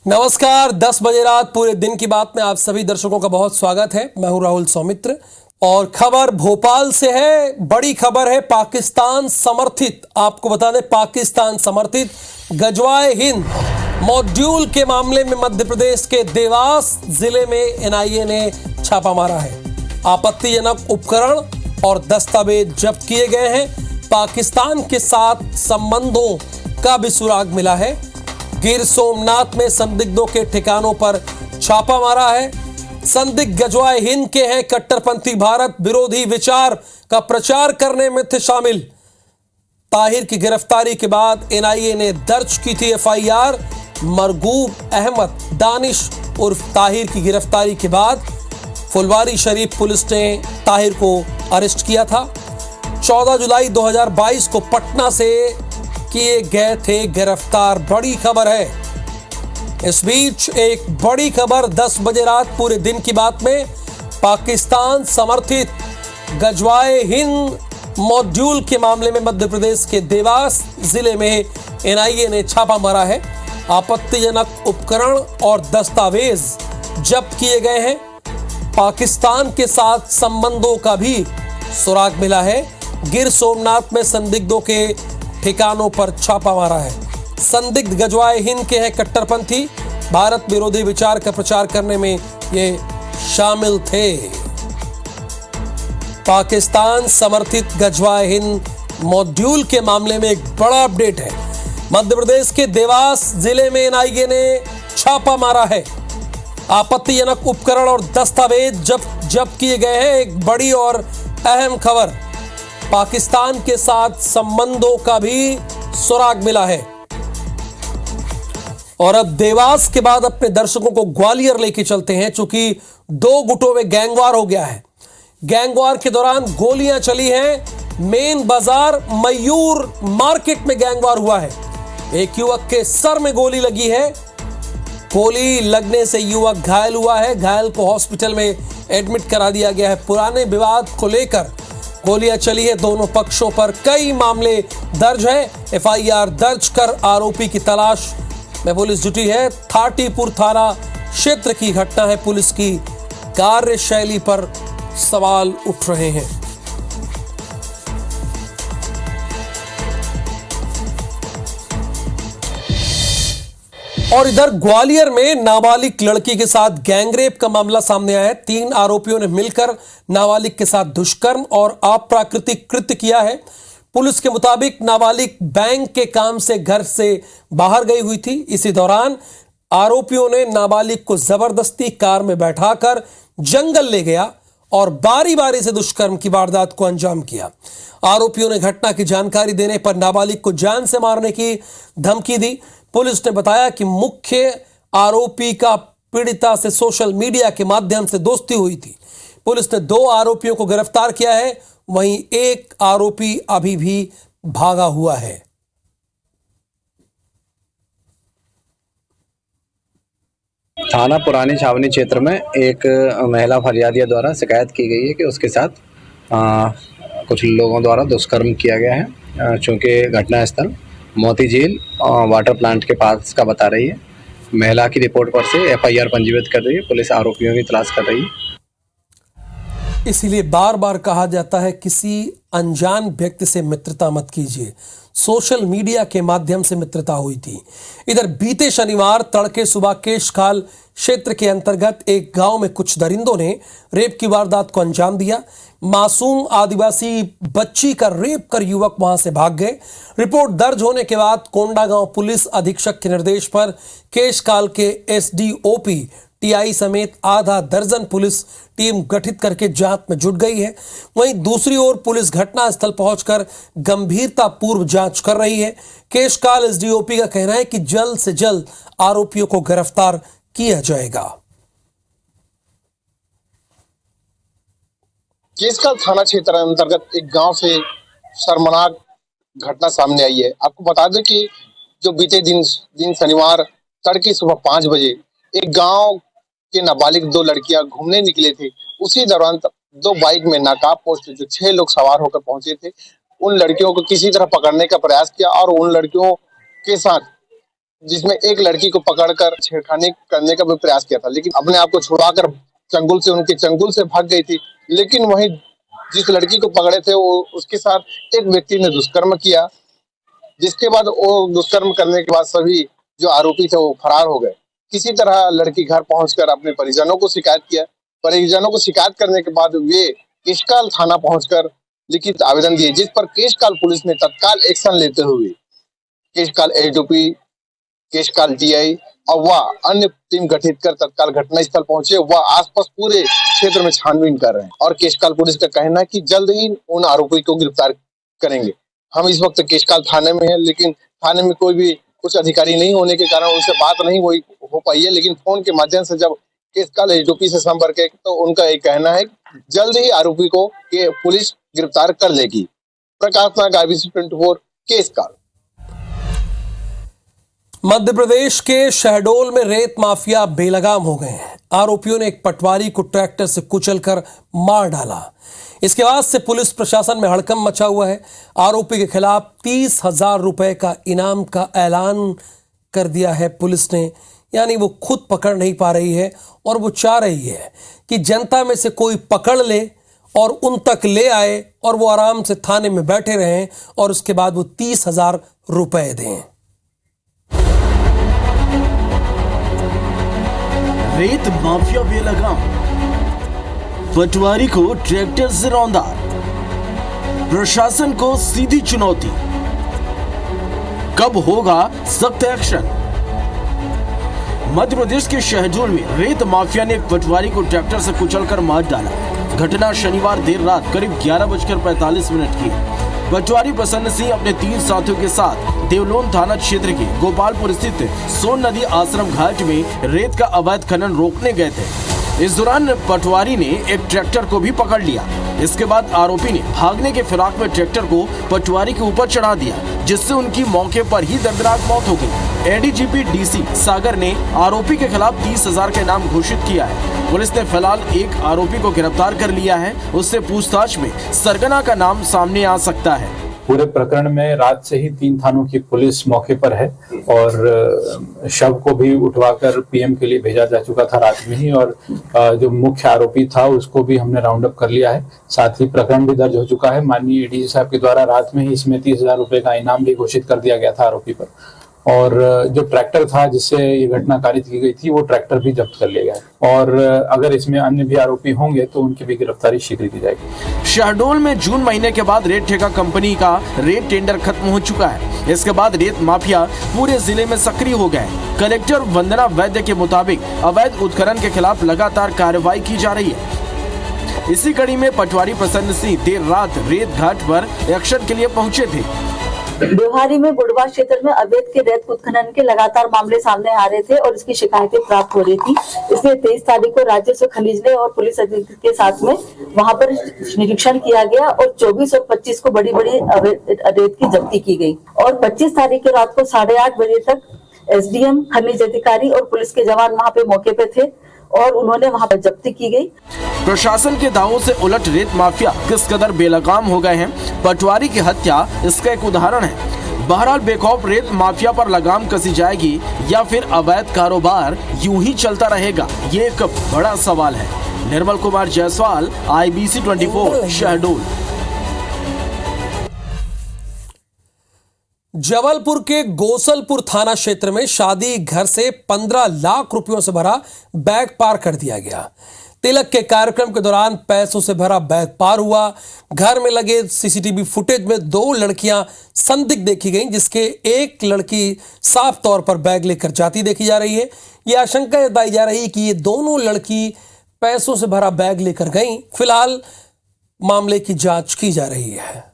नमस्कार। 10 बजे रात पूरे दिन की बात में आप सभी दर्शकों का बहुत स्वागत है। मैं हूं राहुल सौमित्र और खबर भोपाल से है। बड़ी खबर है पाकिस्तान समर्थित, आपको बता दें पाकिस्तान समर्थित गजवाए हिंद मॉड्यूल के मामले में मध्य प्रदेश के देवास जिले में एनआईए ने छापा मारा है। आपत्तिजनक उपकरण और दस्तावेज जब्त किए गए हैं। पाकिस्तान के साथ संबंधों का भी सुराग मिला है। गिर सोमनाथ में संदिग्धों के ठिकानों पर छापा मारा है। संदिग्ध गजवाए हिंद के हैं, कट्टरपंथी भारत विरोधी विचार का प्रचार करने में थे शामिल। ताहिर की गिरफ्तारी के बाद एनआईए ने दर्ज की थी एफआईआर। मरगूब अहमद दानिश उर्फ ताहिर की गिरफ्तारी के बाद फुलवारी शरीफ पुलिस ने ताहिर को अरेस्ट किया था। 14 जुलाई 2022 को पटना से किए गए थे गिरफ्तार। बड़ी खबर है। इस बीच एक बड़ी खबर 10 बजे रात पूरे दिन की बात में पाकिस्तान समर्थित गजवाए हिंद मॉड्यूल के मामले में मध्य प्रदेश के देवास जिले में एनआईए ने छापा मारा है। आपत्तिजनक उपकरण और दस्तावेज जब्त किए गए हैं। पाकिस्तान के साथ संबंधों का भी सुराग मिला है। गिर सोमनाथ में संदिग्धों के ठिकानों पर छापा मारा है। संदिग्ध गजवाए हिंद के हैं, कट्टरपंथी भारत विरोधी विचार का प्रचार करने में ये शामिल थे। पाकिस्तान समर्थित गजवाए हिंद मॉड्यूल के मामले में एक बड़ा अपडेट है। मध्य प्रदेश के देवास जिले में एनआईए ने छापा मारा है। आपत्तिजनक उपकरण और दस्तावेज जब्त किए गए हैं। एक बड़ी और अहम खबर, पाकिस्तान के साथ संबंधों का भी सुराग मिला है। और अब देवास के बाद अपने दर्शकों को ग्वालियर लेके चलते हैं, क्योंकि दो गुटों में गैंगवार हो गया है। गैंगवार के दौरान गोलियां चली हैं। मेन बाजार मयूर मार्केट में गैंगवार हुआ है। एक युवक के सर में गोली लगी है। गोली लगने से युवक घायल हुआ है। घायल को हॉस्पिटल में एडमिट करा दिया गया है। पुराने विवाद को लेकर गोलियां चली है। दोनों पक्षों पर कई मामले दर्ज है। एफआईआर दर्ज कर आरोपी की तलाश में पुलिस जुटी है। थाटीपुर थाना क्षेत्र की घटना है। पुलिस की कार्यशैली पर सवाल उठ रहे हैं। और इधर ग्वालियर में नाबालिग लड़की के साथ गैंगरेप का मामला सामने आया है। 3 आरोपियों ने मिलकर नाबालिग के साथ दुष्कर्म और अप्राकृतिक कृत्य किया है। पुलिस के मुताबिक नाबालिग बैंक के काम से घर से बाहर गई हुई थी। इसी दौरान आरोपियों ने नाबालिग को जबरदस्ती कार में बैठाकर जंगल ले गया और बारी बारी से दुष्कर्म की वारदात को अंजाम किया। आरोपियों ने घटना की जानकारी देने पर नाबालिग को जान से मारने की धमकी दी। पुलिस ने बताया कि मुख्य आरोपी का पीड़िता से सोशल मीडिया के माध्यम से दोस्ती हुई थी। पुलिस ने 2 आरोपियों को गिरफ्तार किया है। वहीं एक आरोपी अभी भी भागा हुआ है। थाना पुरानी छावनी क्षेत्र में एक महिला फरियादिया द्वारा शिकायत की गई है कि उसके साथ कुछ लोगों द्वारा दुष्कर्म किया गया है। चूँकि घटना स्थल मोती झील वाटर प्लांट के पास का बता रही है। महिला की रिपोर्ट पर से एफआईआर पंजीकृत कर रही है। पुलिस आरोपियों की तलाश कर रही है। इसीलिए बार बार कहा जाता है किसी अनजान व्यक्ति से मित्रता मत कीजिए। सोशल मीडिया के माध्यम से मित्रता हुई थी। इधर बीते शनिवार तड़के सुबह केशखाल क्षेत्र के अंतर्गत एक गांव में कुछ दरिंदों ने रेप की वारदात को अंजाम दिया। मासूम आदिवासी बच्ची का रेप कर युवक वहां से भाग गए। रिपोर्ट दर्ज होने के बाद कोंडागांव पुलिस अधीक्षक के निर्देश पर केशकाल के एसडीओपी टीआई समेत आधा दर्जन पुलिस टीम गठित करके जांच में जुट गई है। वहीं दूसरी ओर पुलिस घटनास्थल पहुंचकर गंभीरता पूर्व जांच कर रही है। केशकाल एसडीओपी का कहना है कि जल्द से जल्द आरोपियों को गिरफ्तार किया जाएगा। केशकाल थाना क्षेत्र अंतर्गत एक गांव से शर्मनाक घटना सामने आई है। आपको बता दें कि जो बीते दिन शनिवार तड़के सुबह 5 बजे एक गांव के नाबालिग 2 लड़कियां घूमने निकले थे। उसी दौरान 2 बाइक में नकाब पोस्ट जो 6 लोग सवार होकर पहुंचे थे, उन लड़कियों को किसी तरह पकड़ने का प्रयास किया और उन लड़कियों के साथ जिसमें एक लड़की को पकड़कर छेड़खानी करने का भी प्रयास किया था, लेकिन अपने आप को छुड़ाकर उनके चंगुल से भाग गई थी। लेकिन वहीं जिस लड़की को पकड़े थे वो उसके साथ एक व्यक्ति ने दुष्कर्म किया, जिसके बाद वो दुष्कर्म करने के बाद सभी जो आरोपी थे वो फरार हो गए। किसी तरह लड़की घर पहुंचकर अपने परिजनों को शिकायत किया। परिजनों को शिकायत करने के बाद वे केशकाल थाना पहुंचकर लिखित आवेदन दिए, जिस पर केशकाल पुलिस ने तत्काल एक्शन लेते हुए केशकाल एसडीओपी, केशकाल टीआई और वह अन्य टीम गठित कर तत्काल घटनास्थल पहुंचे। वह आसपास पूरे क्षेत्र में छानबीन कर रहे हैं और केशकाल पुलिस का कहना है कि जल्द ही उन आरोपी को गिरफ्तार करेंगे। हम इस वक्त केशकाल थाने में हैं, लेकिन थाने में कोई भी कुछ अधिकारी नहीं होने के कारण उनसे बात नहीं हो पाई है। लेकिन फोन के माध्यम से जब केशकाल एसडीओपी से संपर्क है तो उनका एक कहना है जल्द ही आरोपी को पुलिस गिरफ्तार कर लेगी। प्रकाश नाग, IBC 24, केशकाल। मध्य प्रदेश के शहडोल में रेत माफिया बेलगाम हो गए हैं। आरोपियों ने एक पटवारी को ट्रैक्टर से कुचलकर मार डाला। इसके बाद से पुलिस प्रशासन में हड़कंप मचा हुआ है। आरोपी के खिलाफ 30,000 रुपए का इनाम का ऐलान कर दिया है पुलिस ने। यानी वो खुद पकड़ नहीं पा रही है और वो चाह रही है कि जनता में से कोई पकड़ ले और उन तक ले आए और वो आराम से थाने में बैठे रहें और उसके बाद वो 30,000 रुपए दें। रेत माफिया बेलगाम, पटवारी को ट्रैक्टर से रौंदा, प्रशासन को सीधी चुनौती। कब होगा सख्त एक्शन? मध्य प्रदेश के शहडोल में रेत माफिया ने एक पटवारी को ट्रैक्टर से कुचलकर मार डाला। घटना शनिवार देर रात करीब 11:45 की। पटवारी प्रसन्न सिंह अपने 3 साथियों के साथ देवलोन थाना क्षेत्र के गोपालपुर स्थित सोन नदी आश्रम घाट में रेत का अवैध खनन रोकने गए थे। इस दौरान पटवारी ने एक ट्रैक्टर को भी पकड़ लिया। इसके बाद आरोपी ने भागने के फिराक में ट्रैक्टर को पटवारी के ऊपर चढ़ा दिया, जिससे उनकी मौके पर ही दर्दनाक मौत हो गई। एडीजीपी डीसी सागर ने आरोपी के खिलाफ 30,000 का इनाम घोषित किया है। पुलिस ने फिलहाल एक आरोपी को गिरफ्तार कर लिया है। उससे पूछताछ में सरगना का नाम सामने आ सकता है। पूरे प्रकरण में रात से ही 3 थानों की पुलिस मौके पर है और शव को भी उठवाकर पीएम के लिए भेजा जा चुका था रात में ही। और जो मुख्य आरोपी था उसको भी हमने राउंड अप कर लिया है। साथ ही प्रकरण भी दर्ज हो चुका है। माननीय एडीजी साहब के द्वारा रात में ही इसमें 30,000 रुपए का इनाम भी घोषित कर दिया गया था आरोपी पर। और जो ट्रैक्टर था जिससे ये घटना कारित की गई थी वो ट्रैक्टर भी जब्त कर लिया गया है। और अगर इसमें अन्य भी आरोपी होंगे तो उनकी भी गिरफ्तारी शीघ्र की जाएगी। शहडोल में जून महीने के बाद रेत ठेका कंपनी का रेत टेंडर खत्म हो चुका है। इसके बाद रेत माफिया पूरे जिले में सक्रिय हो गए। कलेक्टर वंदना वैद्य के मुताबिक अवैध उत्खनन के खिलाफ लगातार कार्रवाई की जा रही है। इसी कड़ी में पटवारी प्रसन्न सिंह देर रात रेत घाट पर एक्शन के लिए पहुंचे थे। देवहारी में बुढ़वा क्षेत्र में अवैध के रेत उत्खनन के लगातार मामले सामने आ रहे थे और इसकी शिकायतें प्राप्त हो रही थी। इसलिए 23 तारीख को राजस्व खनिज ने और पुलिस अधीक्षक के साथ में वहां पर निरीक्षण किया गया और 24 और 25 को बड़ी बड़ी रेत की जब्ती की गई। और 25 तारीख की रात को 8:30 बजे तक एसडीएम, खनिज अधिकारी और पुलिस के जवान वहां पे मौके पे थे और उन्होंने वहां पर जब्ती की गई। प्रशासन के दावों से उलट रेत माफिया किस कदर बेलगाम हो गए हैं, पटवारी की हत्या इसका एक उदाहरण है। बहरहाल बेखौफ रेत माफिया पर लगाम कसी जाएगी या फिर अवैध कारोबार यूं ही चलता रहेगा, ये एक बड़ा सवाल है। निर्मल कुमार जायसवाल, IBC 24, शहडोल। जबलपुर के गोसलपुर थाना क्षेत्र में शादी घर से 15 लाख रुपयों से भरा बैग पार कर दिया गया। तिलक के कार्यक्रम के दौरान पैसों से भरा बैग पार हुआ। घर में लगे सीसीटीवी फुटेज में 2 लड़कियां संदिग्ध देखी गईं, जिसके एक लड़की साफ तौर पर बैग लेकर जाती देखी जा रही है। यह आशंका जताई जा रही है कि ये दोनों लड़की पैसों से भरा बैग लेकर गईं। फिलहाल मामले की जांच की जा रही है।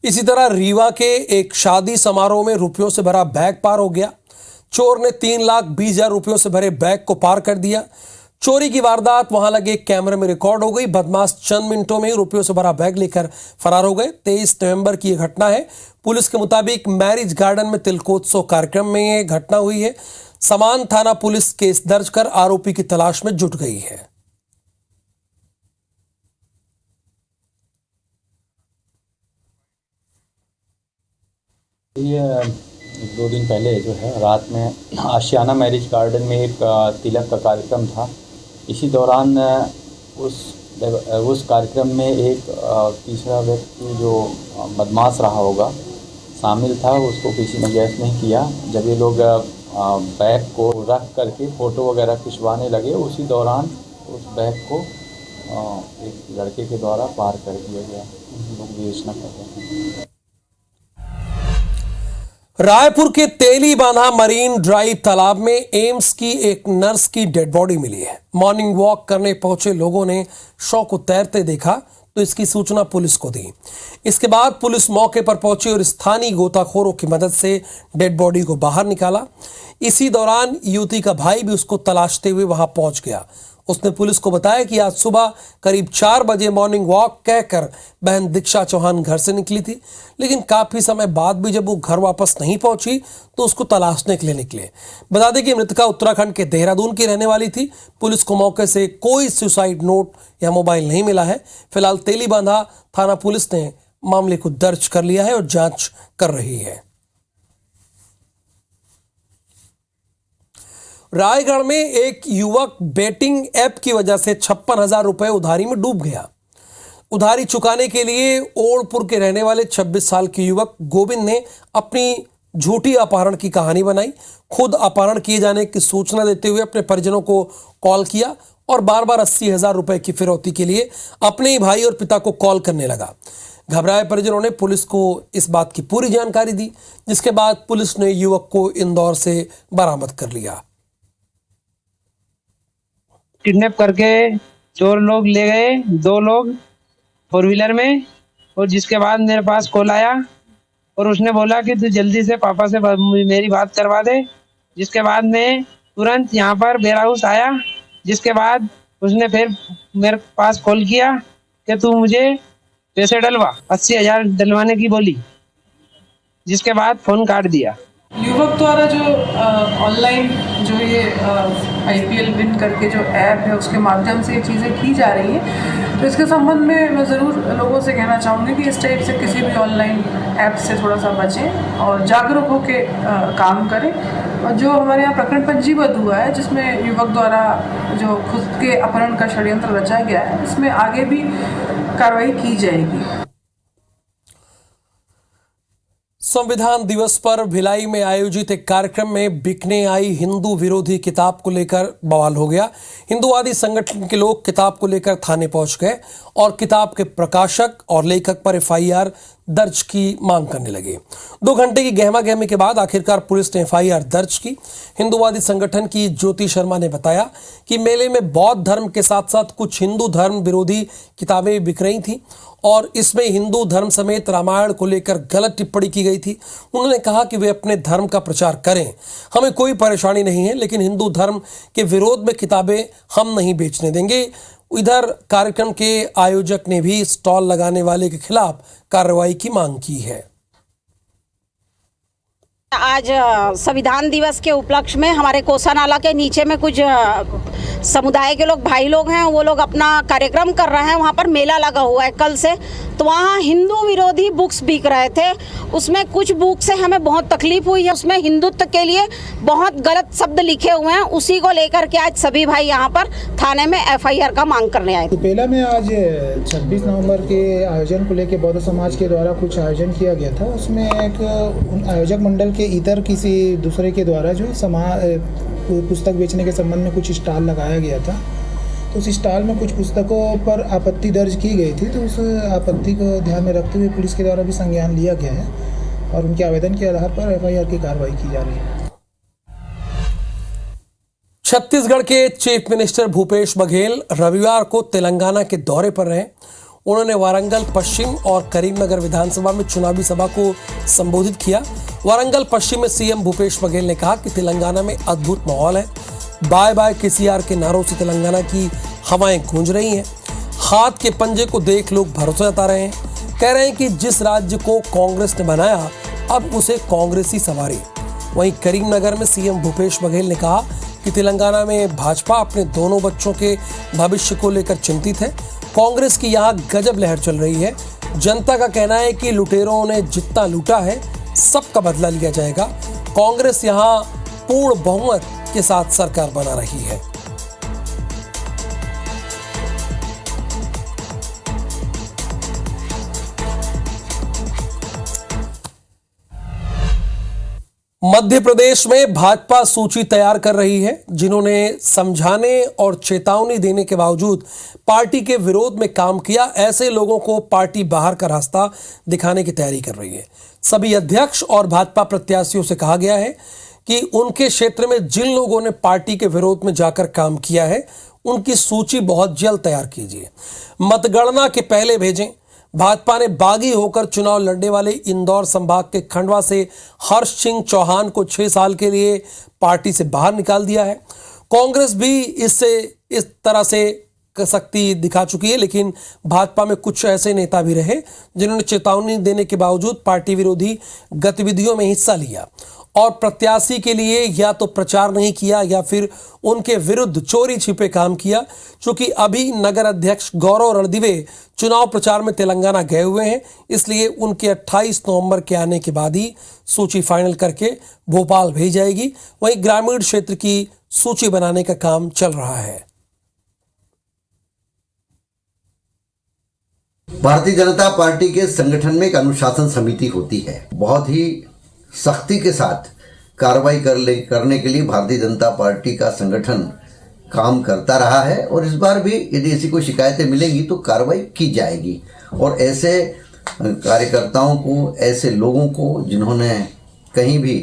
इसी तरह रीवा के एक शादी समारोह में रुपयों से भरा बैग पार हो गया। चोर ने 3,20,000 रुपयों से भरे बैग को पार कर दिया। चोरी की वारदात वहां लगे कैमरे में रिकॉर्ड हो गई। बदमाश चंद मिनटों में रुपयों से भरा बैग लेकर फरार हो गए। 23 नवंबर की यह घटना है। पुलिस के मुताबिक मैरिज गार्डन में तिलकोत्सव कार्यक्रम में यह घटना हुई है। समान थाना पुलिस केस दर्ज कर आरोपी की तलाश में जुट गई है। ये 1-2 दिन पहले जो है रात में आशियाना मैरिज गार्डन में एक तिलक का कार्यक्रम था। इसी दौरान उस कार्यक्रम में एक तीसरा व्यक्ति जो बदमाश रहा होगा शामिल था। उसको किसी ने गैस नहीं किया। जब ये लोग बैग को रख करके फ़ोटो वगैरह खिंचवाने लगे, उसी दौरान उस बैग को एक लड़के के द्वारा पार कर दिया गया। लोग विवेचना कर रहे हैं। रायपुर के तेली बांधा मरीन ड्राइव तालाब में एम्स की एक नर्स की डेड बॉडी मिली है। मॉर्निंग वॉक करने पहुंचे लोगों ने शव को तैरते देखा तो इसकी सूचना पुलिस को दी। इसके बाद पुलिस मौके पर पहुंची और स्थानीय गोताखोरों की मदद से डेड बॉडी को बाहर निकाला। इसी दौरान युवती का भाई भी उसको तलाशते हुए वहां पहुंच गया। उसने पुलिस को बताया कि आज सुबह करीब 4 बजे मॉर्निंग वॉक कहकर बहन दीक्षा चौहान घर से निकली थी, लेकिन काफी समय बाद भी जब वो घर वापस नहीं पहुंची तो उसको तलाशने के लिए निकले। बता दें कि मृतका उत्तराखंड के देहरादून की रहने वाली थी। पुलिस को मौके से कोई सुसाइड नोट या मोबाइल नहीं मिला है। फिलहाल तेली बांधा थाना पुलिस ने मामले को दर्ज कर लिया है और जांच कर रही है। रायगढ़ में एक युवक बेटिंग ऐप की वजह से 56,000 रुपए उधारी में डूब गया। उधारी चुकाने के लिए ओड़पुर के रहने वाले 26 साल के युवक गोविंद ने अपनी झूठी अपहरण की कहानी बनाई। खुद अपहरण किए जाने की सूचना देते हुए अपने परिजनों को कॉल किया और बार बार 80,000 रुपए की फिरौती के लिए अपने ही भाई और पिता को कॉल करने लगा। घबराए परिजनों ने पुलिस को इस बात की पूरी जानकारी दी, जिसके बाद पुलिस ने युवक को इंदौर से बरामद कर लिया। किडनैप करके चोर लोग ले गए, 2 लोग 4 व्हीलर में, और जिसके बाद मेरे पास कॉल आया और उसने बोला कि तू जल्दी से पापा से मेरी बात करवा दे। जिसके बाद मैं तुरंत यहाँ पर बेर हाउस आया। जिसके बाद उसने फिर मेरे पास कॉल किया कि तू मुझे पैसे डलवा, 80,000 डलवाने की बोली। जिसके बाद फ़ोन काट दिया। युवक द्वारा जो ऑनलाइन जो ये IPL विन करके जो ऐप है उसके माध्यम से ये चीज़ें की जा रही हैं, तो इसके संबंध में मैं ज़रूर लोगों से कहना चाहूँगी कि इस टाइप से किसी भी ऑनलाइन ऐप से थोड़ा सा बचें और जागरूक होकर काम करें। और जो हमारे यहाँ प्रकरण पंजीबद्ध हुआ है जिसमें युवक द्वारा जो खुद के अपहरण का षड्यंत्र रचा गया है, इसमें आगे भी कार्रवाई की जाएगी। संविधान दिवस पर भिलाई में आयोजित एक कार्यक्रम में बिकने आई हिंदू विरोधी किताब को लेकर बवाल हो गया। हिंदूवादी संगठन के लोग किताब को लेकर थाने पहुंच गए और किताब के प्रकाशक और लेखक पर FIR दर्ज की मांग करने लगे। 2 घंटे की गहमा गहमी के बाद आखिरकार पुलिस ने FIR दर्ज की। हिंदूवादी संगठन की ज्योति शर्मा ने बताया कि मेले में बौद्ध धर्म के साथ साथ कुछ हिंदू धर्म विरोधी किताबें बिक रही थी और इसमें हिंदू धर्म समेत रामायण को लेकर गलत टिप्पणी की गई थी। उन्होंने कहा कि वे अपने धर्म का प्रचार करें, हमें कोई परेशानी नहीं है, लेकिन हिंदू धर्म के विरोध में किताबें हम नहीं बेचने देंगे। इधर कार्यक्रम के आयोजक ने भी स्टॉल लगाने वाले के खिलाफ कार्रवाई की मांग की है। आज संविधान दिवस के उपलक्ष्य में हमारे कोसा नाला के नीचे में कुछ समुदाय के लोग भाई लोग हैं, वो लोग अपना कार्यक्रम कर रहे हैं। वहाँ पर मेला लगा हुआ है कल से, तो वहाँ हिंदू विरोधी बुक्स बिक रहे थे। उसमें कुछ बुक से हमें बहुत तकलीफ हुई है। उसमें हिंदुत्व के लिए बहुत गलत शब्द लिखे हुए हैं। उसी को लेकर के आज सभी भाई यहाँ पर थाने में FIR का मांग करने आए थे। पेला में आज 26 नवंबर के आयोजन को लेकर बौद्ध समाज के द्वारा कुछ आयोजन किया गया था। उसमें एक आयोजक मंडल के इतर किसी दूसरे के द्वारा जो पुस्तक बेचने के संबंध में कुछ स्टॉल लगाया गया था। तो उस स्टॉल में कुछ पुस्तकों पर आपत्ति दर्ज की गई थी, तो उस आपत्ति को ध्यान में रखते हुए पुलिस के द्वारा भी संज्ञान लिया गया है और उनके आवेदन के आधार पर FIR की कार्रवाई की जा रही है। छत्तीसगढ़ के चीफ मिनिस्टर भूपेश बघेल रविवार को तेलंगाना के दौरे पर रहे। उन्होंने वारंगल पश्चिम और करीमनगर विधानसभा में चुनावी सभा को संबोधित किया। वारंगल पश्चिम में CM भूपेश बघेल ने कहा कि तेलंगाना में अद्भुत माहौल है। बाय बाय KCR के नारों से तेलंगाना की हवाएं गूंज रही हैं। हाथ के पंजे को देख लोग भरोसा जता रहे हैं। कह रहे हैं कि जिस राज्य को कांग्रेस ने बनाया अब उसे कांग्रेस ही संवारे। वहीं करीमनगर में सीएम भूपेश बघेल ने कहा कि तेलंगाना में भाजपा अपने दोनों बच्चों के भविष्य को लेकर चिंतित है। कांग्रेस की यहाँ गजब लहर चल रही है। जनता का कहना है कि लुटेरों ने जितना लूटा है सबका बदला लिया जाएगा। कांग्रेस यहाँ पूर्ण बहुमत के साथ सरकार बना रही है। मध्य प्रदेश में भाजपा सूची तैयार कर रही है। जिन्होंने समझाने और चेतावनी देने के बावजूद पार्टी के विरोध में काम किया, ऐसे लोगों को पार्टी बाहर का रास्ता दिखाने की तैयारी कर रही है। सभी अध्यक्ष और भाजपा प्रत्याशियों से कहा गया है कि उनके क्षेत्र में जिन लोगों ने पार्टी के विरोध में जाकर काम किया है, उनकी सूची बहुत जल्द तैयार कीजिए, मतगणना के पहले भेजें। भाजपा ने बागी होकर चुनाव लड़ने वाले इंदौर संभाग के खंडवा से हर्ष सिंह चौहान को 6 साल के लिए पार्टी से बाहर निकाल दिया है। कांग्रेस भी इस तरह से शक्ति दिखा चुकी है, लेकिन भाजपा में कुछ ऐसे नेता भी रहे जिन्होंने चेतावनी देने के बावजूद पार्टी विरोधी गतिविधियों में हिस्सा लिया और प्रत्याशी के लिए या तो प्रचार नहीं किया या फिर उनके विरुद्ध चोरी छिपे काम किया। चूंकि अभी नगर अध्यक्ष गौरव रणदिवे चुनाव प्रचार में तेलंगाना गए हुए हैं, इसलिए उनके 28 नवंबर के आने के बाद ही सूची फाइनल करके भोपाल भेजी जाएगी। वहीं ग्रामीण क्षेत्र की सूची बनाने का काम चल रहा है। भारतीय जनता पार्टी के संगठन में एक अनुशासन समिति होती है। बहुत ही सख्ती के साथ कार्रवाई करने के लिए भारतीय जनता पार्टी का संगठन काम करता रहा है और इस बार भी यदि ऐसी कोई शिकायतें मिलेंगी तो कार्रवाई की जाएगी। और ऐसे कार्यकर्ताओं को, ऐसे लोगों को जिन्होंने कहीं भी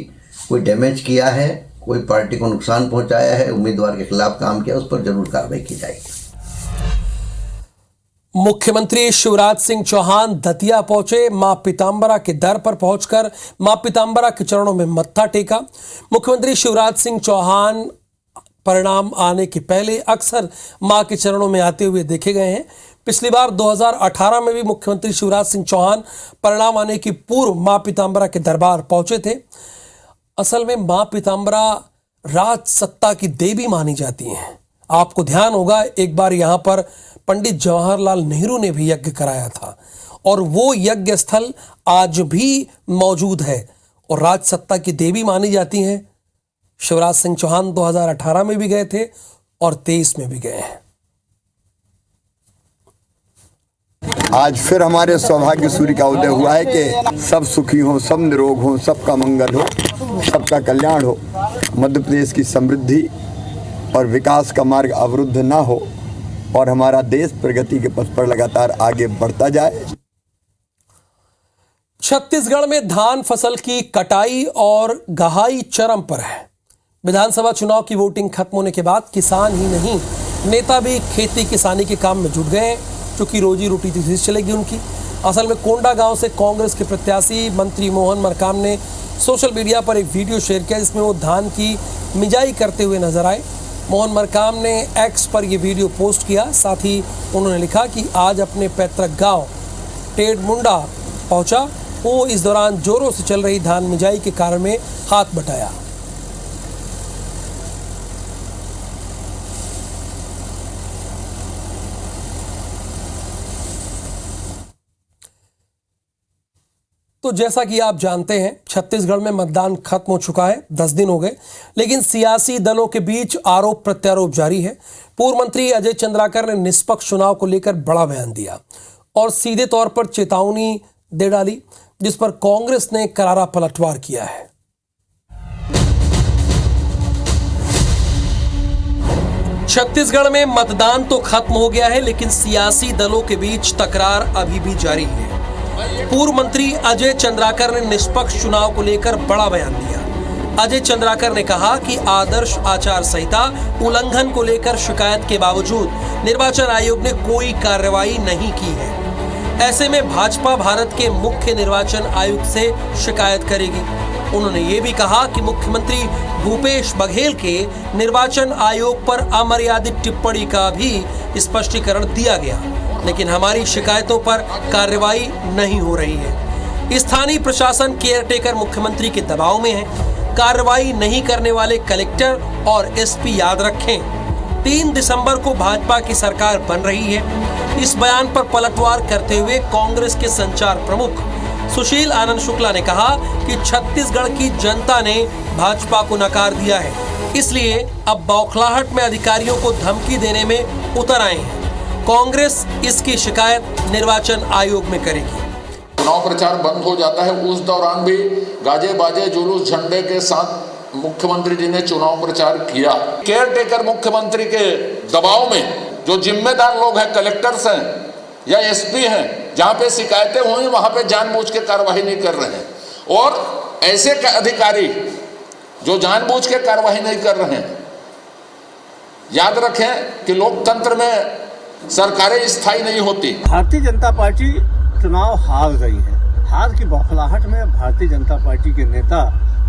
कोई डैमेज किया है, कोई पार्टी को नुकसान पहुंचाया है, उम्मीदवार के खिलाफ काम किया, उस पर जरूर कार्रवाई की जाएगी। मुख्यमंत्री शिवराज सिंह चौहान दतिया पहुंचे। मां पीताम्बरा के दर पर पहुंचकर मां पीताम्बरा के चरणों में मत्था टेका। मुख्यमंत्री शिवराज सिंह चौहान परिणाम आने के पहले अक्सर मां के चरणों में आते हुए देखे गए हैं। पिछली बार 2018 में भी मुख्यमंत्री शिवराज सिंह चौहान परिणाम आने की पूर्व मां पीताम्बरा के दरबार पहुंचे थे। असल में मां पीताम्बरा राज सत्ता की देवी मानी जाती हैं। आपको ध्यान होगा, एक बार यहां पर पंडित जवाहरलाल नेहरू ने भी यज्ञ कराया था और वो यज्ञ स्थल आज भी मौजूद है और राज सत्ता की देवी मानी जाती हैं। शिवराज सिंह चौहान 2018 में भी गए थे और 23 में भी गए हैं। आज फिर हमारे सौभाग्य सूर्य का उदय हुआ है कि सब सुखी हो, सब निरोग हो, सबका मंगल हो, सबका कल्याण हो, मध्य प्रदेश की समृद्धि और विकास का मार्ग अवरुद्ध ना हो और हमारा देश प्रगति के पथ पर लगातार आगे बढ़ता जाए। छत्तीसगढ़ में धान फसल की कटाई और गहाई चरम पर है। विधानसभा चुनाव की वोटिंग खत्म होने के बाद किसान ही नहीं, नेता भी खेती किसानी के काम में जुट गए हैं, क्योंकि रोजी रोटी तीसरी चलेगी उनकी। असल में कोंडा गांव से कांग्रेस के प्रत्याशी मंत्री मोहन मरकाम ने सोशल मीडिया पर एक वीडियो शेयर किया, जिसमें वो धान की मिजाई करते हुए नजर आए। मोहन मरकाम ने एक्स पर यह वीडियो पोस्ट किया। साथ ही उन्होंने लिखा कि आज अपने पैतृक गांव टेढ़मुंडा पहुंचा। वो इस दौरान जोरों से चल रही धान मिजाई के कार्य में हाथ बटाया। तो जैसा कि आप जानते हैं, छत्तीसगढ़ में मतदान खत्म हो चुका है, 10 दिन हो गए, लेकिन सियासी दलों के बीच आरोप प्रत्यारोप जारी है। पूर्व मंत्री अजय चंद्राकर ने निष्पक्ष चुनाव को लेकर बड़ा बयान दिया और सीधे तौर पर चेतावनी दे डाली, जिस पर कांग्रेस ने करारा पलटवार किया है। छत्तीसगढ़ में मतदान तो खत्म हो गया है, लेकिन सियासी दलों के बीच तकरार अभी भी जारी है। पूर्व मंत्री अजय चंद्राकर ने निष्पक्ष चुनाव को लेकर बड़ा बयान दिया। अजय चंद्राकर ने कहा कि आदर्श आचार संहिता उल्लंघन को लेकर शिकायत के बावजूद निर्वाचन आयोग ने कोई कार्रवाई नहीं की है। ऐसे में भाजपा भारत के मुख्य निर्वाचन आयुक्त से शिकायत करेगी। उन्होंने ये भी कहा कि मुख्यमंत्री भूपेश बघेल के निर्वाचन आयोग पर अमर्यादित टिप्पणी का भी स्पष्टीकरण दिया गया, लेकिन हमारी शिकायतों पर कार्रवाई नहीं हो रही है। स्थानीय प्रशासन केयरटेकर मुख्यमंत्री के दबाव में है। कार्रवाई नहीं करने वाले कलेक्टर और एसपी याद रखें, 3 दिसंबर को भाजपा की सरकार बन रही है। इस बयान पर पलटवार करते हुए कांग्रेस के संचार प्रमुख सुशील आनंद शुक्ला ने कहा कि छत्तीसगढ़ की जनता ने भाजपा को नकार दिया है, इसलिए अब बौखलाहट में अधिकारियों को धमकी देने में उतर आए हैं। कांग्रेस इसकी शिकायत निर्वाचन आयोग में करेगी। चुनाव प्रचार बंद हो जाता है, उस दौरान भी गाजे बाजे जुलूस झंडे के साथ मुख्यमंत्री जी ने चुनाव प्रचार किया। केयर टेकर मुख्यमंत्री के दबाव में जो जिम्मेदार लोग हैं, कलेक्टर्स हैं या एसपी हैं, जहां पे शिकायतें हुई वहां पे जानबूझ के कार्रवाई नहीं कर रहे हैं। और ऐसे अधिकारी जो जानबूझ के कार्रवाई नहीं कर रहे हैं, याद रखें कि लोकतंत्र में सरकारें स्थायी नहीं होती। भारतीय जनता पार्टी चुनाव हार गई है। हार की बौखलाहट में भारतीय जनता पार्टी के नेता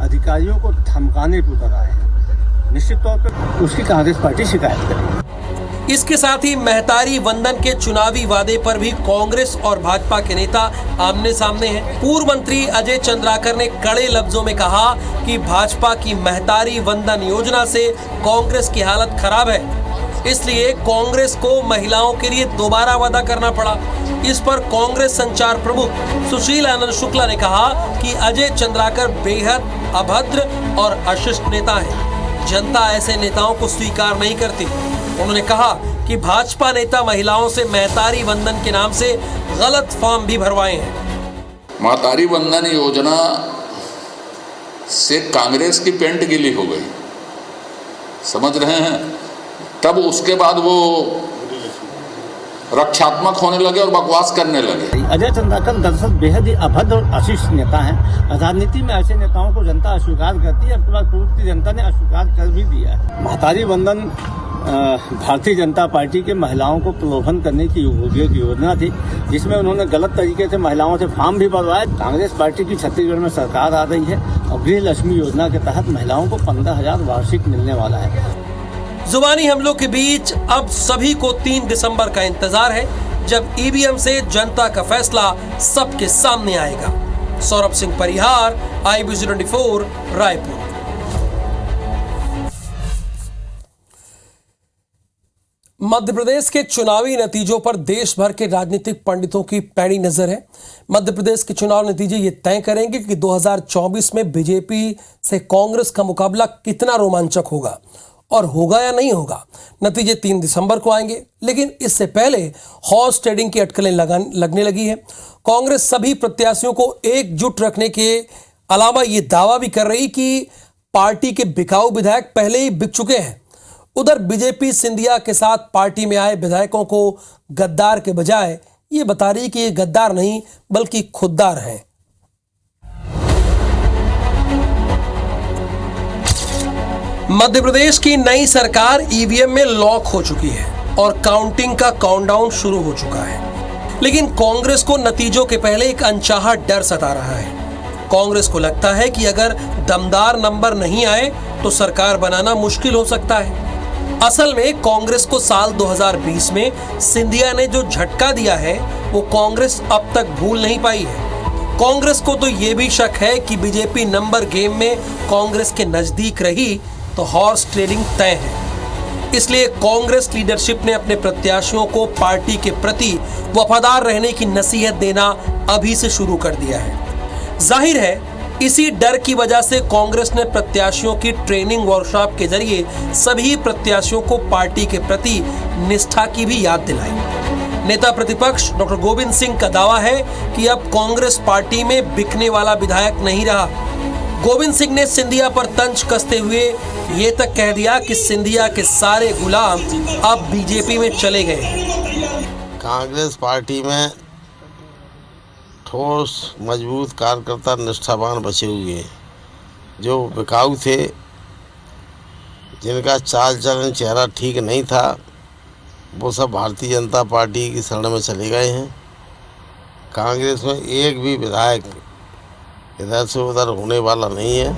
अधिकारियों को धमकाने पर उतर आए हैं। निश्चित तौर पर उसकी कांग्रेस पार्टी शिकायत करेगी। इसके साथ ही महतारी वंदन के चुनावी वादे पर भी कांग्रेस और भाजपा के नेता आमने सामने हैं। पूर्व मंत्री अजय चंद्राकर ने कड़े लफ्जों में कहा कि भाजपा की महतारी वंदन योजना से कांग्रेस की हालत खराब है, इसलिए कांग्रेस को महिलाओं के लिए दोबारा वादा करना पड़ा। इस पर कांग्रेस संचार प्रमुख सुशील आनंद शुक्ला ने कहा कि अजय चंद्राकर बेहद अभद्र और अशिष्ट नेता हैं। जनता ऐसे नेताओं को स्वीकार नहीं करती। उन्होंने कहा कि भाजपा नेता महिलाओं से महतारी वंदन के नाम से गलत फॉर्म भी भरवाए हैं। महतारी वंदन योजना से कांग्रेस की पेंट गीली हो गई, समझ रहे हैं। तब उसके बाद वो रक्षात्मक होने लगे और बकवास करने लगे। अजय चंद्राकर दरअसल बेहद ही अभद्र और अशिष्ट नेता हैं। राजनीति में ऐसे नेताओं को जनता अस्वीकार करती है, अब पूर्व की जनता ने अस्वीकार कर भी दिया है। महतारी वंदन भारतीय जनता पार्टी के महिलाओं को प्रलोभन करने की योजना थी, जिसमें उन्होंने गलत तरीके से महिलाओं से फॉर्म भी भरवाए। कांग्रेस पार्टी की छत्तीसगढ़ में सरकार आ रही है और गृह लक्ष्मी योजना के तहत महिलाओं को 15,000 वार्षिक मिलने वाला है। जुबानी हमलों के बीच अब सभी को 3 दिसंबर का इंतजार है, जब ईवीएम से जनता का फैसला सबके सामने आएगा। सौरभ सिंह परिहार, IBC24 रायपुर। मध्य प्रदेश के चुनावी नतीजों पर देश भर के राजनीतिक पंडितों की पैनी नजर है। मध्य प्रदेश के चुनाव नतीजे ये तय करेंगे कि 2024 में बीजेपी से कांग्रेस का मुकाबला कितना रोमांचक होगा और होगा या नहीं होगा। नतीजे 3 दिसंबर को आएंगे, लेकिन इससे पहले हॉर्स ट्रेडिंग की अटकलें लगने लगी है। कांग्रेस सभी प्रत्याशियों को एकजुट रखने के अलावा ये दावा भी कर रही कि पार्टी के बिकाऊ विधायक पहले ही बिक चुके हैं। उधर बीजेपी सिंधिया के साथ पार्टी में आए विधायकों को गद्दार के बजाय ये बता रही कि ये गद्दार नहीं बल्कि खुददार हैं। मध्य प्रदेश की नई सरकार ईवीएम में लॉक हो चुकी है और काउंटिंग का काउंटडाउन शुरू हो चुका है, लेकिन कांग्रेस को नतीजों के पहले एक अनचाहा डर सता रहा है। कांग्रेस को लगता है कि अगर दमदार नंबर नहीं आए तो सरकार बनाना मुश्किल हो सकता है। असल में कांग्रेस को साल 2020 में सिंधिया ने जो झटका दिया है वो कांग्रेस अब तक भूल नहीं पाई है। कांग्रेस को तो ये भी शक है कि बीजेपी नंबर गेम में कांग्रेस के नजदीक रही तो हॉर्स ट्रेडिंग तय है। इसलिए कांग्रेस लीडरशिप ने अपने प्रत्याशियों को पार्टी के प्रति वफादार रहने की नसीहत देना अभी से शुरू कर दिया है। जाहिर है इसी डर की वजह से कांग्रेस ने प्रत्याशियों की ट्रेनिंग वर्कशॉप के जरिए सभी प्रत्याशियों को पार्टी के प्रति निष्ठा की भी याद दिलाई। नेता प्रतिपक्ष डॉक्टर गोविंद सिंह का दावा है कि अब कांग्रेस पार्टी में बिकने वाला विधायक नहीं रहा। गोविंद सिंह ने सिंधिया पर तंज कसते हुए ये तक कह दिया कि सिंधिया के सारे गुलाम अब बीजेपी में चले गए। कांग्रेस पार्टी में ठोस मजबूत कार्यकर्ता निष्ठावान बचे हुए हैं, जो बिकाऊ थे, जिनका चाल चलन चेहरा ठीक नहीं था, वो सब भारतीय जनता पार्टी की शरण में चले गए हैं। कांग्रेस में एक भी विधायक इधर से उधर होने वाला नहीं है।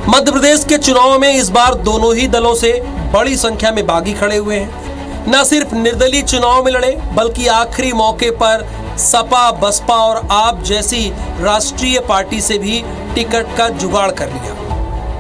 मध्य प्रदेश के चुनाव में इस बार दोनों ही दलों से बड़ी संख्या में बागी खड़े हुए हैं। न सिर्फ निर्दलीय चुनाव में लड़े बल्कि आखिरी मौके पर सपा, बसपा और आप जैसी राष्ट्रीय पार्टी से भी टिकट का जुगाड़ कर लिया।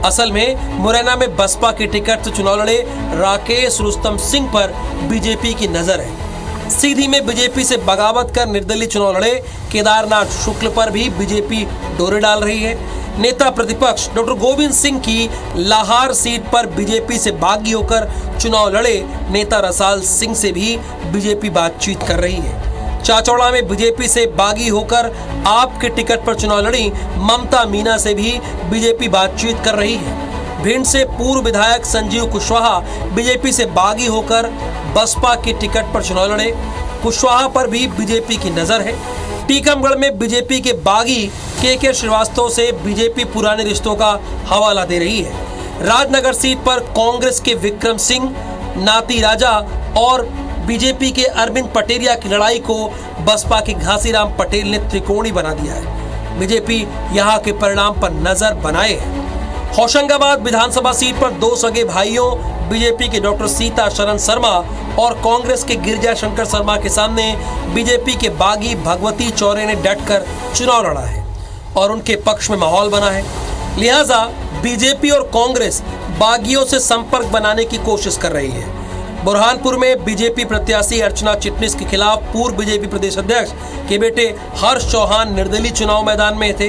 असल में मुरैना में बसपा के टिकट से चुनाव लड़े राकेश रुस्तम सिंह पर बीजेपी की नजर है। सीधी में बीजेपी से बगावत कर निर्दलीय चुनाव लड़े केदारनाथ शुक्ल पर भी बीजेपी डोरे डाल रही है। नेता प्रतिपक्ष डॉक्टर गोविंद सिंह की लाहार सीट पर बीजेपी से बागी होकर चुनाव लड़े नेता रसाल सिंह से भी बीजेपी बातचीत कर रही है। चाचौड़ा में बीजेपी से बागी होकर आप के टिकट पर चुनाव लड़ी ममता मीना से भी बीजेपी बातचीत कर रही है। भिंड से पूर्व विधायक संजीव कुशवाहा बीजेपी से बागी होकर बसपा के टिकट पर चुनाव लड़े। कुशवाहा पर भी बीजेपी की नजर है। टीकमगढ़ में बीजेपी के बागी के श्रीवास्तव से बीजेपी पुराने रिश्तों का हवाला दे रही है। राजनगर सीट पर कांग्रेस के विक्रम सिंह, नाती राजा और बीजेपी के अरविंद पटेरिया की लड़ाई को बसपा के घासीराम पटेल ने त्रिकोणी बना दिया है। बीजेपी यहां के परिणाम पर नजर बनाए है। होशंगाबाद विधानसभा सीट पर दो सगे भाइयों बीजेपी के डॉक्टर सीता शरण शर्मा और कांग्रेस के गिरिजा शंकर शर्मा के सामने बीजेपी के बागी भगवती चौरे ने डटकर चुनाव लड़ा है और उनके पक्ष में माहौल बना है। लिहाजा बीजेपी और कांग्रेस बागियों से संपर्क बनाने की कोशिश कर रही है। बुरहानपुर में बीजेपी प्रत्याशी अर्चना चिटनिस के खिलाफ पूर्व बीजेपी प्रदेश अध्यक्ष के बेटे हर्ष चौहान निर्दलीय चुनाव मैदान में थे।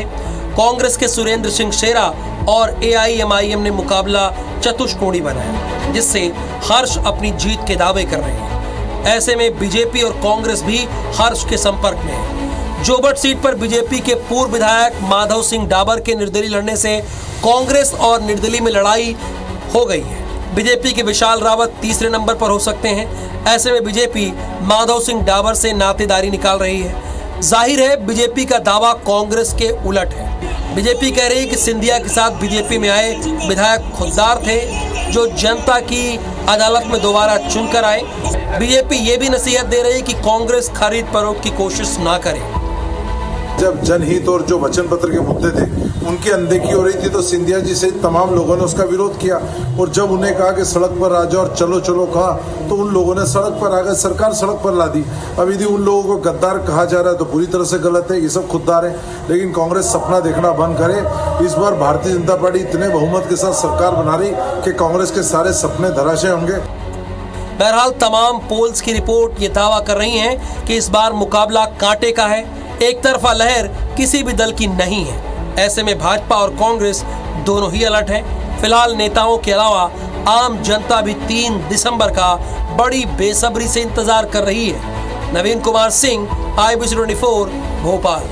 कांग्रेस के सुरेंद्र सिंह शेरा और AIMIM ने मुकाबला चतुष्कोणी बनाया, जिससे हर्ष अपनी जीत के दावे कर रहे हैं। ऐसे में बीजेपी और कांग्रेस भी हर्ष के संपर्क में है। जोबट सीट पर बीजेपी के पूर्व विधायक माधव सिंह डाबर के निर्दलीय लड़ने से कांग्रेस और निर्दलीय में लड़ाई हो गई है। बीजेपी के विशाल रावत तीसरे नंबर पर हो सकते हैं। ऐसे में बीजेपी माधव सिंह डाबर से नातेदारी निकाल रही है। जाहिर है बीजेपी का दावा कांग्रेस के उलट है। बीजेपी कह रही है कि सिंधिया के साथ बीजेपी में आए विधायक खुददार थे जो जनता की अदालत में दोबारा चुनकर आए। बीजेपी ये भी नसीहत दे रही है कि कांग्रेस खरीद फरोख्त की कोशिश ना करे। जब जनहित और जो वचन पत्र के मुद्दे थे उनकी अनदेखी हो रही थी तो सिंधिया जी से तमाम लोगों ने उसका विरोध किया और जब उन्हें कहा कि सड़क पर आ जाओ और चलो चलो कहा तो उन लोगों ने सड़क पर आ गए, सरकार सड़क पर ला दी। अब यदि उन लोगों को गद्दार कहा जा रहा है तो पूरी तरह से गलत है, ये सब खुददार है। लेकिन कांग्रेस सपना देखना बंद करे। इस बार भारतीय जनता पार्टी इतने बहुमत के साथ सरकार बना रही कि कांग्रेस के सारे सपने धराशय होंगे। बहरहाल तमाम पोल्स की रिपोर्ट ये दावा कर रही हैं कि इस बार मुकाबला कांटे का है। एक तरफा लहर किसी भी दल की नहीं है। ऐसे में भाजपा और कांग्रेस दोनों ही अलर्ट हैं। फिलहाल नेताओं के अलावा आम जनता भी 3 दिसंबर का बड़ी बेसब्री से इंतजार कर रही है। नवीन कुमार सिंह, IBC 24, भोपाल।